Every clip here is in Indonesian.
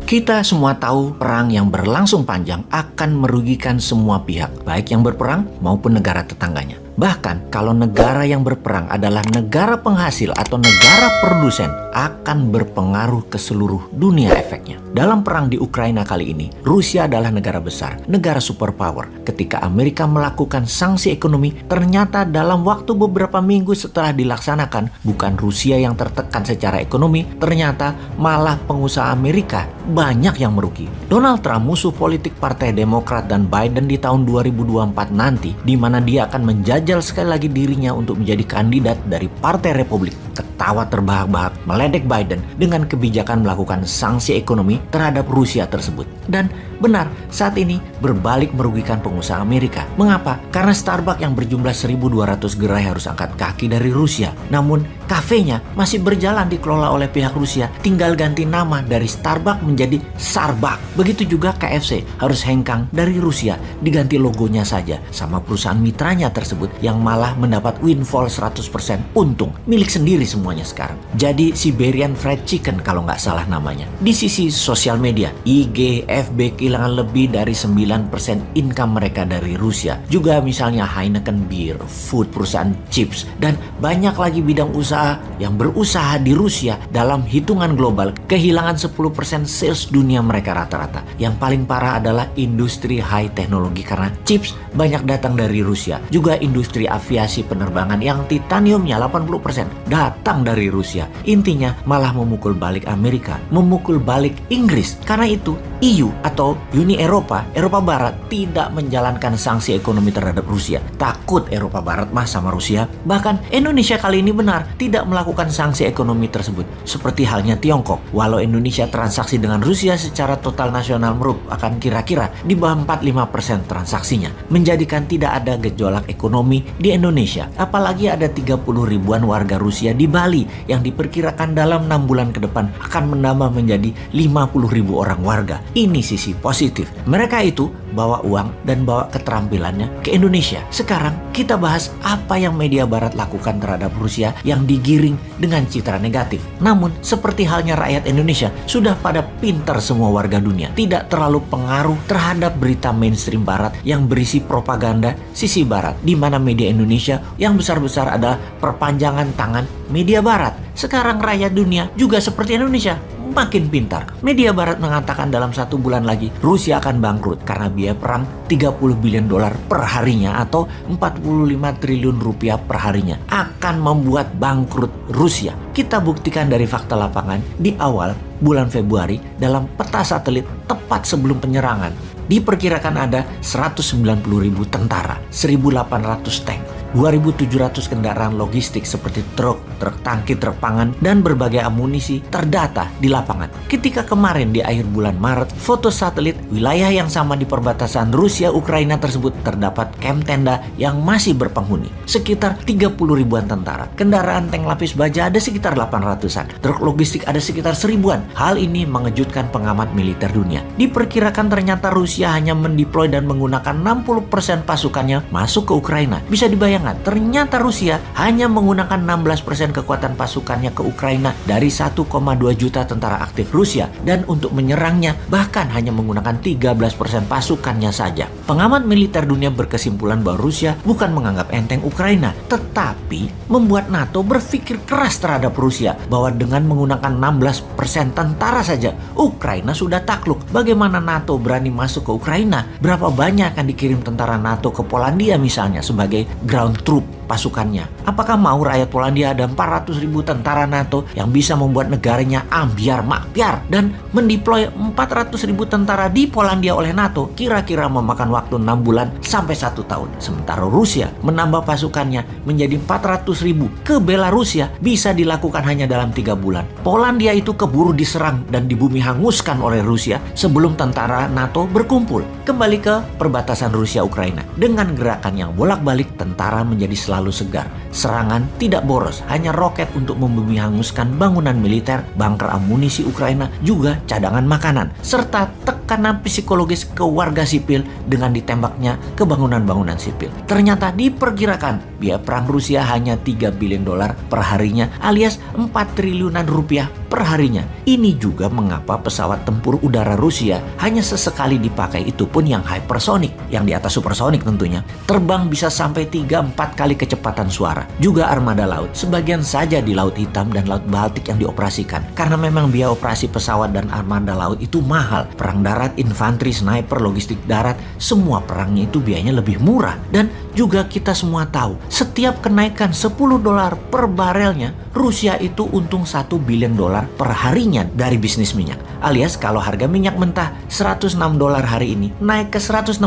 Kita semua tahu perang yang berlangsung panjang akan merugikan semua pihak, baik yang berperang maupun negara tetangganya. Bahkan kalau negara yang berperang adalah negara penghasil atau negara produsen, akan berpengaruh ke seluruh dunia efeknya. Dalam perang di Ukraina kali ini, Rusia adalah negara besar, negara superpower. Ketika Amerika melakukan sanksi ekonomi, ternyata dalam waktu beberapa minggu setelah dilaksanakan, bukan Rusia yang tertekan secara ekonomi, ternyata malah pengusaha Amerika banyak yang merugi. Donald Trump, musuh politik Partai Demokrat dan Biden di tahun 2024 nanti, di mana dia akan menjajal sekali lagi dirinya untuk menjadi kandidat dari Partai Republik, ketawa terbahak-bahak meledek Biden dengan kebijakan melakukan sanksi ekonomi terhadap Rusia tersebut. Dan benar, saat ini berbalik merugikan pengusaha Amerika. Mengapa? Karena Starbucks yang berjumlah 1.200 gerai harus angkat kaki dari Rusia. Namun, kafenya masih berjalan dikelola oleh pihak Rusia, tinggal ganti nama dari Starbucks menjadi Starbucks. Begitu juga KFC harus hengkang dari Rusia, diganti logonya saja sama perusahaan mitranya tersebut yang malah mendapat windfall 100% untung, milik sendiri semuanya sekarang. Jadi Siberian Fried Chicken kalau nggak salah namanya. Di sisi sosial media, IG, FB kehilangan lebih dari 9% income mereka dari Rusia. Juga misalnya Heineken Beer, Food, perusahaan chips, dan banyak lagi bidang usaha yang berusaha di Rusia dalam hitungan global kehilangan 10% sales dunia mereka rata-rata. Yang paling parah adalah industri high teknologi karena chips banyak datang dari Rusia. Juga industri aviasi penerbangan yang titaniumnya 80% datang dari Rusia. Intinya malah memukul balik Amerika, memukul balik Inggris. Karena itu EU atau Uni Eropa Barat tidak menjalankan sanksi ekonomi terhadap Rusia. Takut Eropa Barat mah sama Rusia. Bahkan Indonesia kali ini benar tidak melakukan sanksi ekonomi tersebut. Seperti halnya Tiongkok. Walau Indonesia transaksi dengan Rusia secara total nasional merupakan kira-kira di bawah 45% transaksinya, menjadikan tidak ada gejolak ekonomi di Indonesia. Apalagi ada 30 ribuan warga Rusia di Bali yang diperkirakan dalam 6 bulan ke depan akan menambah menjadi 50 ribu orang warga. Ini sisi positif. Mereka itu bawa uang dan bawa keterampilannya ke Indonesia. Sekarang kita bahas apa yang media barat lakukan terhadap Rusia yang digiring dengan citra negatif. Namun seperti halnya rakyat Indonesia, sudah pada pintar semua warga dunia. Tidak terlalu pengaruh terhadap berita mainstream barat yang berisi propaganda sisi barat, di mana media Indonesia yang besar-besar adalah perpanjangan tangan media barat. Sekarang rakyat dunia juga seperti Indonesia, makin pintar. Media barat mengatakan dalam 1 bulan lagi Rusia akan bangkrut karena biaya perang 30 billion dolar per harinya atau 45 triliun rupiah per harinya akan membuat bangkrut Rusia. Kita buktikan dari fakta lapangan di awal bulan Februari dalam peta satelit tepat sebelum penyerangan. Diperkirakan ada 190.000 tentara, 1.800 tank, 2.700 kendaraan logistik seperti truk tangki, truk pangan, dan berbagai amunisi terdata di lapangan. Ketika kemarin di akhir bulan Maret, foto satelit wilayah yang sama di perbatasan Rusia-Ukraina tersebut terdapat kamp tenda yang masih berpenghuni. Sekitar 30 ribuan tentara. Kendaraan tank lapis baja ada sekitar 800-an. Truk logistik ada sekitar 1.000-an. Hal ini mengejutkan pengamat militer dunia. Diperkirakan ternyata Rusia hanya mendeploy dan menggunakan 60% pasukannya masuk ke Ukraina. Bisa dibayangkan, ternyata Rusia hanya menggunakan 16% kekuatan pasukannya ke Ukraina dari 1,2 juta tentara aktif Rusia, dan untuk menyerangnya bahkan hanya menggunakan 13% pasukannya saja. Pengamat militer dunia berkesimpulan bahwa Rusia bukan menganggap enteng Ukraina, tetapi membuat NATO berpikir keras terhadap Rusia bahwa dengan menggunakan 16% tentara saja Ukraina sudah takluk. Bagaimana NATO berani masuk ke Ukraina? Berapa banyak akan dikirim tentara NATO ke Polandia misalnya sebagai ground troop pasukannya? Apakah mau rakyat Polandia ada 400.000 tentara NATO yang bisa membuat negaranya ambiar makbiar, dan mendeploy 400.000 tentara di Polandia oleh NATO kira-kira memakan waktu 6 bulan sampai 1 tahun. Sementara Rusia menambah pasukannya menjadi 400.000 ke Belarusia bisa dilakukan hanya dalam 3 bulan. Polandia itu keburu diserang dan dibumi hanguskan oleh Rusia sebelum tentara NATO berkumpul. Kembali ke perbatasan Rusia-Ukraina. Dengan gerakan yang bolak-balik, tentara menjadi selalu segar. Serangan tidak boros, hanya roket untuk menghanguskan bangunan militer, bunker amunisi Ukraina, juga cadangan makanan, serta tekanan psikologis ke warga sipil dengan ditembaknya ke bangunan-bangunan sipil. Ternyata diperkirakan biaya perang Rusia hanya 3 billion dolar per harinya, alias 4 triliunan rupiah per harinya. Ini juga mengapa pesawat tempur udara Rusia hanya sesekali dipakai, itu pun yang hypersonic, yang di atas supersonic tentunya. Terbang bisa sampai 3-4 kali kecepatan suara. Juga armada laut, sebagian saja di Laut Hitam dan Laut Baltik yang dioperasikan. Karena memang biaya operasi pesawat dan armada laut itu mahal. Perang darat, infanteri, sniper, logistik darat, semua perangnya itu biayanya lebih murah. Dan juga kita semua tahu, setiap kenaikan 10 dolar per barelnya, Rusia itu untung 1 billion dolar per harinya dari bisnis minyak. Alias kalau harga minyak mentah 106 dolar hari ini naik ke 116,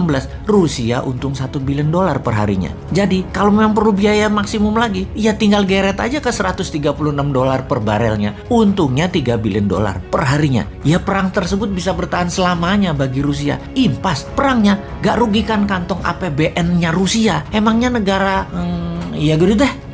Rusia untung 1 billion dolar per harinya. Jadi kalau memang perlu biaya maksimum lagi, ya tinggal geret aja ke 136 dolar per barelnya. Untungnya 3 billion dolar per harinya. Ya perang tersebut bisa bertahan selamanya bagi Rusia. Impas, perangnya gak rugikan kantong APBN-nya Rusia. Emangnya negara, ya gitu deh.